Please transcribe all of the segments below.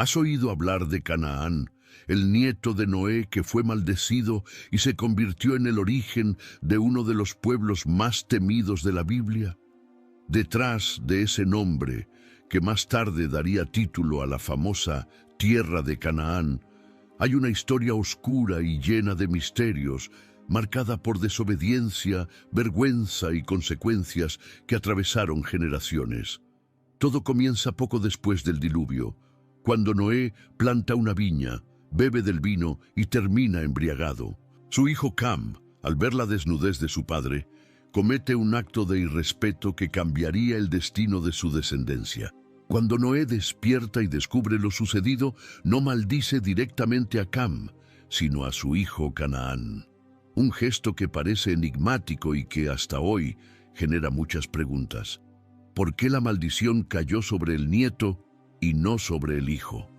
¿Has oído hablar de Canaán, el nieto de Noé que fue maldecido y se convirtió en el origen de uno de los pueblos más temidos de la Biblia? Detrás de ese nombre, que más tarde daría título a la famosa Tierra de Canaán, hay una historia oscura y llena de misterios, marcada por desobediencia, vergüenza y consecuencias que atravesaron generaciones. Todo comienza poco después del diluvio, cuando Noé planta una viña, bebe del vino y termina embriagado. Su hijo Cam, al ver la desnudez de su padre, comete un acto de irrespeto que cambiaría el destino de su descendencia. Cuando Noé despierta y descubre lo sucedido, no maldice directamente a Cam, sino a su hijo Canaán. Un gesto que parece enigmático y que hasta hoy genera muchas preguntas. ¿Por qué la maldición cayó sobre el nieto y no sobre el hijo?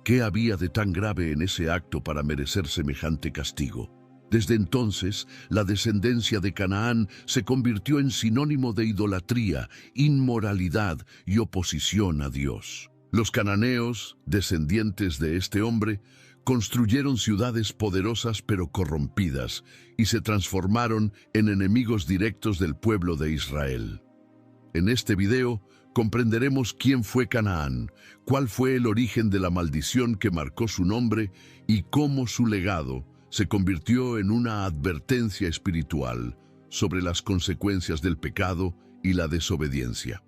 ¿Qué había de tan grave en ese acto para merecer semejante castigo? Desde entonces, la descendencia de Canaán se convirtió en sinónimo de idolatría, inmoralidad y oposición a Dios. Los cananeos, descendientes de este hombre, construyeron ciudades poderosas pero corrompidas y se transformaron en enemigos directos del pueblo de Israel. En este video comprenderemos quién fue Canaán, cuál fue el origen de la maldición que marcó su nombre y cómo su legado se convirtió en una advertencia espiritual sobre las consecuencias del pecado y la desobediencia.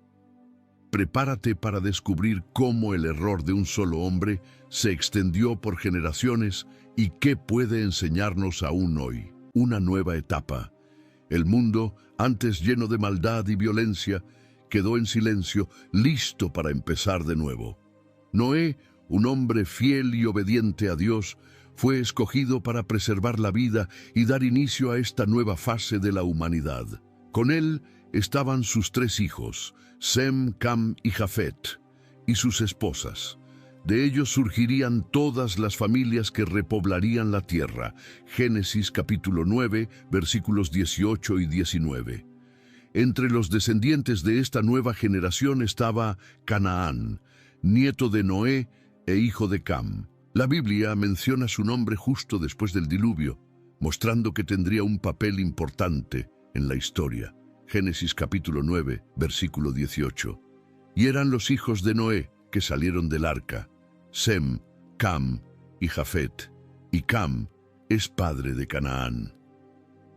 Prepárate para descubrir cómo el error de un solo hombre se extendió por generaciones y qué puede enseñarnos aún hoy. Una nueva etapa. El mundo, antes lleno de maldad y violencia, quedó en silencio, listo para empezar de nuevo. Noé, un hombre fiel y obediente a Dios, fue escogido para preservar la vida y dar inicio a esta nueva fase de la humanidad. Con él estaban sus 3 hijos, Sem, Cam y Jafet, y sus esposas. De ellos surgirían todas las familias que repoblarían la tierra. Génesis capítulo 9, versículos 18 y 19. Entre los descendientes de esta nueva generación estaba Canaán, nieto de Noé e hijo de Cam. La Biblia menciona su nombre justo después del diluvio, mostrando que tendría un papel importante en la historia. Génesis capítulo 9, versículo 18. Y eran los hijos de Noé que salieron del arca, Sem, Cam y Jafet, y Cam es padre de Canaán.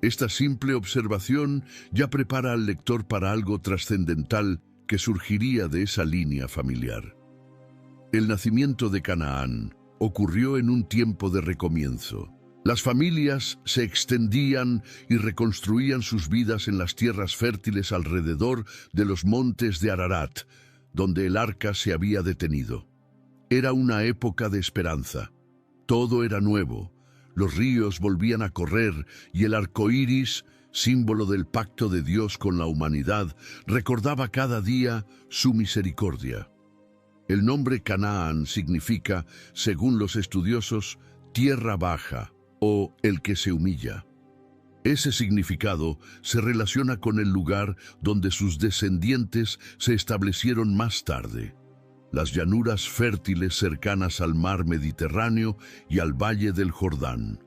Esta simple observación ya prepara al lector para algo trascendental que surgiría de esa línea familiar. El nacimiento de Canaán ocurrió en un tiempo de recomienzo. Las familias se extendían y reconstruían sus vidas en las tierras fértiles alrededor de los montes de Ararat, donde el arca se había detenido. Era una época de esperanza. Todo era nuevo. Los ríos volvían a correr y el arco iris, símbolo del pacto de Dios con la humanidad, recordaba cada día su misericordia. El nombre Canaán significa, según los estudiosos, tierra baja o el que se humilla. Ese significado se relaciona con el lugar donde sus descendientes se establecieron más tarde, las llanuras fértiles cercanas al mar Mediterráneo y al valle del Jordán.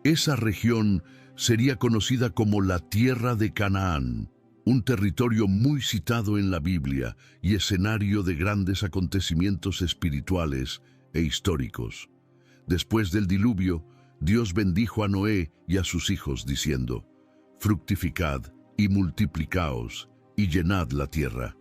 Esa región sería conocida como la Tierra de Canaán, un territorio muy citado en la Biblia y escenario de grandes acontecimientos espirituales e históricos. Después del diluvio, Dios bendijo a Noé y a sus hijos diciendo: fructificad y multiplicaos y llenad la tierra.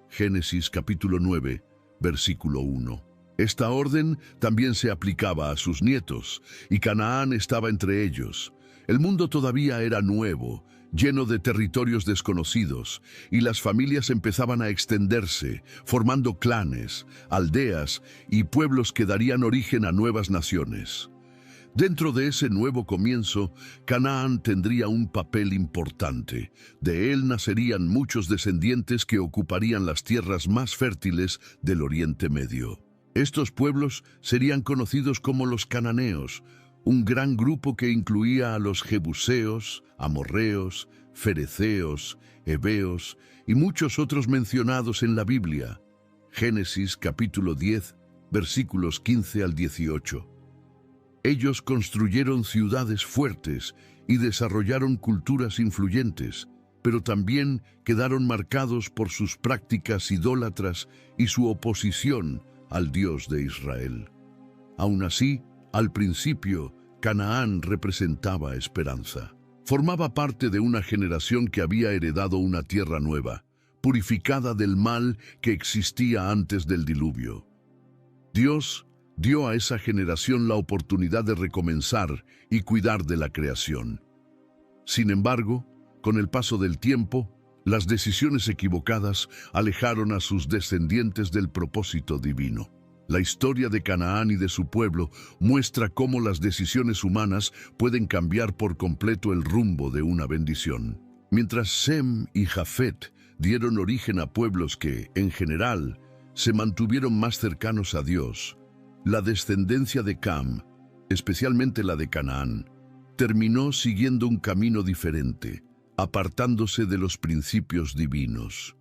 Génesis capítulo 9, versículo 1. Esta orden también se aplicaba a sus nietos, y Canaán estaba entre ellos. El mundo todavía era nuevo, lleno de territorios desconocidos, y las familias empezaban a extenderse, formando clanes, aldeas y pueblos que darían origen a nuevas naciones. Dentro de ese nuevo comienzo, Canaán tendría un papel importante. De él nacerían muchos descendientes que ocuparían las tierras más fértiles del Oriente Medio. Estos pueblos serían conocidos como los cananeos, un gran grupo que incluía a los jebuseos, amorreos, fereceos, heveos y muchos otros mencionados en la Biblia. Génesis capítulo 10, versículos 15 al 18. Ellos construyeron ciudades fuertes y desarrollaron culturas influyentes, pero también quedaron marcados por sus prácticas idólatras y su oposición al Dios de Israel. Aún así, al principio, Canaán representaba esperanza. Formaba parte de una generación que había heredado una tierra nueva, purificada del mal que existía antes del diluvio. Dios dio a esa generación la oportunidad de recomenzar y cuidar de la creación. Sin embargo, con el paso del tiempo, las decisiones equivocadas alejaron a sus descendientes del propósito divino. La historia de Canaán y de su pueblo muestra cómo las decisiones humanas pueden cambiar por completo el rumbo de una bendición. Mientras Sem y Jafet dieron origen a pueblos que, en general, se mantuvieron más cercanos a Dios, la descendencia de Cam, especialmente la de Canaán, terminó siguiendo un camino diferente, apartándose de los principios divinos.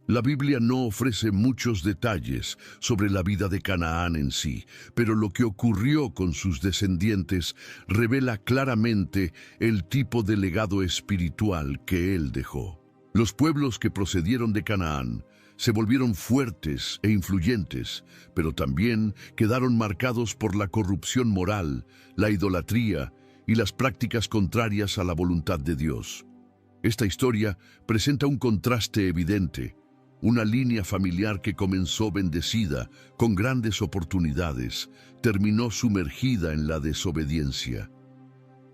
La Biblia no ofrece muchos detalles sobre la vida de Canaán en sí, pero lo que ocurrió con sus descendientes revela claramente el tipo de legado espiritual que él dejó. Los pueblos que procedieron de Canaán se volvieron fuertes e influyentes, pero también quedaron marcados por la corrupción moral, la idolatría y las prácticas contrarias a la voluntad de Dios. Esta historia presenta un contraste evidente. Una línea familiar que comenzó bendecida, con grandes oportunidades, terminó sumergida en la desobediencia.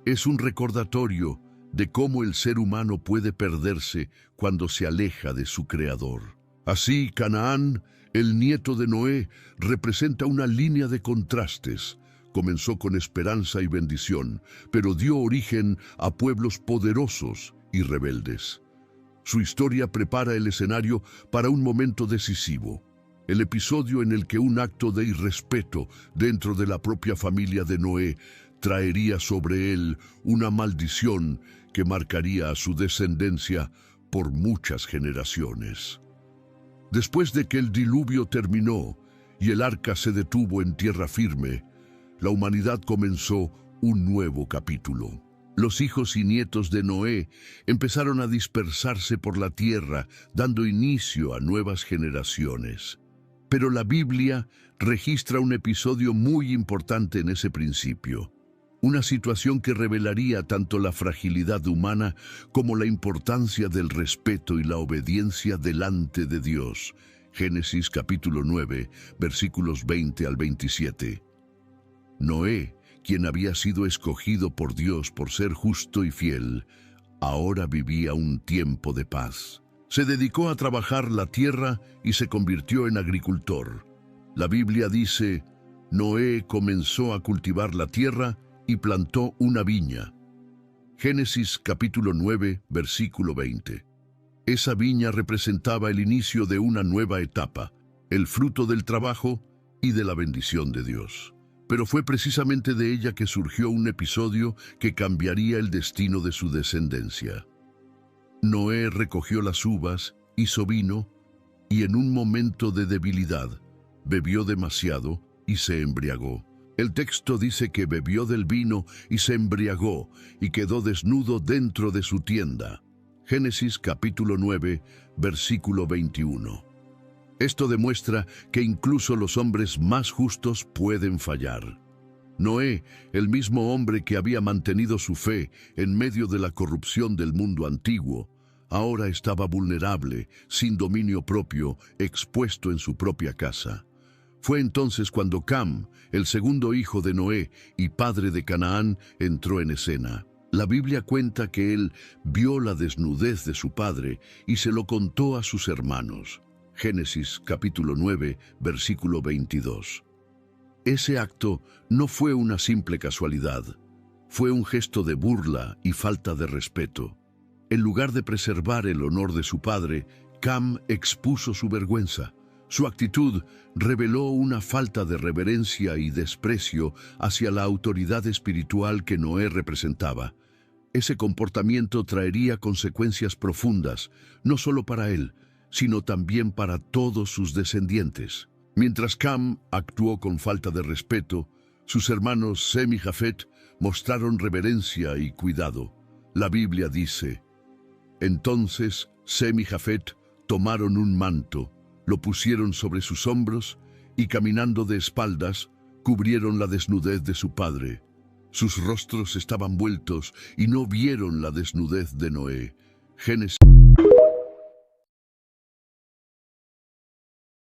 Es un recordatorio de cómo el ser humano puede perderse cuando se aleja de su Creador. Así, Canaán, el nieto de Noé, representa una línea de contrastes. Comenzó con esperanza y bendición, pero dio origen a pueblos poderosos y rebeldes. Su historia prepara el escenario para un momento decisivo, el episodio en el que un acto de irrespeto dentro de la propia familia de Noé traería sobre él una maldición que marcaría a su descendencia por muchas generaciones. Después de que el diluvio terminó y el arca se detuvo en tierra firme, la humanidad comenzó un nuevo capítulo. Los hijos y nietos de Noé empezaron a dispersarse por la tierra, dando inicio a nuevas generaciones. Pero la Biblia registra un episodio muy importante en ese principio, una situación que revelaría tanto la fragilidad humana como la importancia del respeto y la obediencia delante de Dios. Génesis capítulo 9, versículos 20 al 27. Noé, quien había sido escogido por Dios por ser justo y fiel, ahora vivía un tiempo de paz. Se dedicó a trabajar la tierra y se convirtió en agricultor. La Biblia dice, Noé comenzó a cultivar la tierra y plantó una viña. Génesis capítulo 9, versículo 20. Esa viña representaba el inicio de una nueva etapa, el fruto del trabajo y de la bendición de Dios. Pero fue precisamente de ella que surgió un episodio que cambiaría el destino de su descendencia. Noé recogió las uvas, hizo vino, y en un momento de debilidad, bebió demasiado y se embriagó. El texto dice que bebió del vino y se embriagó y quedó desnudo dentro de su tienda. Génesis capítulo 9, versículo 21. Esto demuestra que incluso los hombres más justos pueden fallar. Noé, el mismo hombre que había mantenido su fe en medio de la corrupción del mundo antiguo, ahora estaba vulnerable, sin dominio propio, expuesto en su propia casa. Fue entonces cuando Cam, el segundo hijo de Noé y padre de Canaán, entró en escena. La Biblia cuenta que él vio la desnudez de su padre y se lo contó a sus hermanos. Génesis capítulo 9, versículo 22. Ese acto no fue una simple casualidad, fue un gesto de burla y falta de respeto. En lugar de preservar el honor de su padre, Cam expuso su vergüenza. Su actitud reveló una falta de reverencia y desprecio hacia la autoridad espiritual que Noé representaba. Ese comportamiento traería consecuencias profundas, no solo para él, sino también para todos sus descendientes. Mientras Cam actuó con falta de respeto, sus hermanos Sem y Jafet mostraron reverencia y cuidado. La Biblia dice: entonces Sem y Jafet tomaron un manto, lo pusieron sobre sus hombros y caminando de espaldas, cubrieron la desnudez de su padre. Sus rostros estaban vueltos y no vieron la desnudez de Noé. Génesis